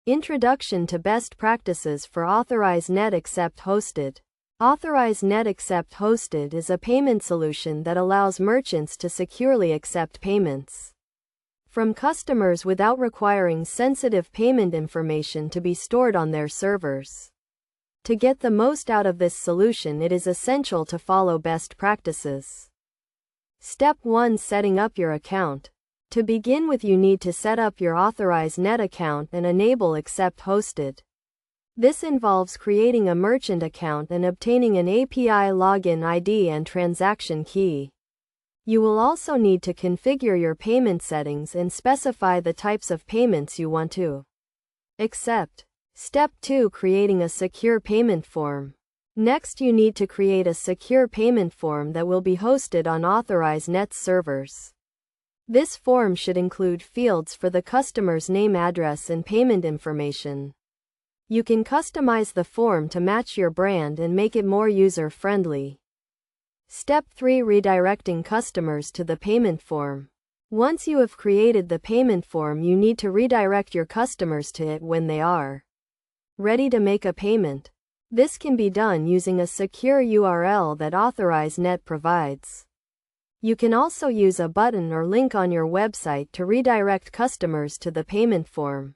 Introduction to Best Practices for Authorize Net Accept Hosted. Authorize Net Accept Hosted is a payment solution that allows merchants to securely accept payments from customers without requiring sensitive payment information to be stored on their servers. To get the most out of this solution, it is essential to follow best practices. Step 1. Setting up your account. To begin with, you need to set up your Authorize Net account and enable Accept Hosted. This involves creating a merchant account and obtaining an API login ID and transaction key. You will also need to configure your payment settings and specify the types of payments you want to accept. Step 2. Creating a secure payment form. Next, you need to create a secure payment form that will be hosted on Authorize Net's servers. This form should include fields for the customer's name, address, and payment information. You can customize the form to match your brand and make it more user-friendly. Step 3. Redirecting customers to the payment form. Once you have created the payment form, you need to redirect your customers to it when they are ready to make a payment. This can be done using a secure URL that Authorize Net provides. You can also use a button or link on your website to redirect customers to the payment form.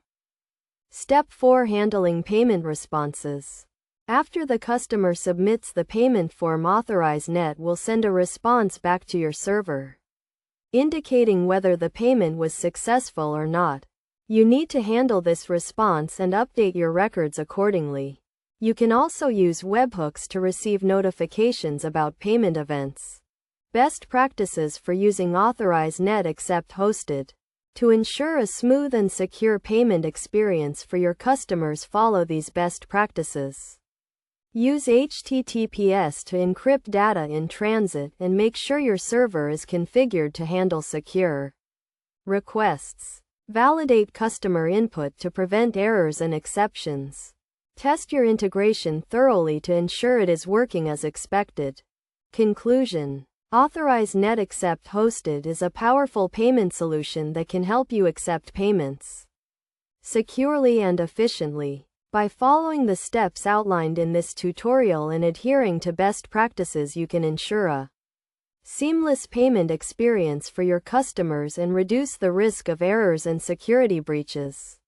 Step 4. Handling payment responses. After the customer submits the payment form, Authorize Net will send a response back to your server, indicating whether the payment was successful or not. You need to handle this response and update your records accordingly. You can also use webhooks to receive notifications about payment events. Best practices for using Authorize Net Accept Hosted. To ensure a smooth and secure payment experience for your customers, follow these best practices. Use HTTPS to encrypt data in transit and make sure your server is configured to handle secure requests. Validate customer input to prevent errors and exceptions. Test your integration thoroughly to ensure it is working as expected. Conclusion. Authorize Net Accept Hosted is a powerful payment solution that can help you accept payments securely and efficiently. By following the steps outlined in this tutorial and adhering to best practices, you can ensure a seamless payment experience for your customers and reduce the risk of errors and security breaches.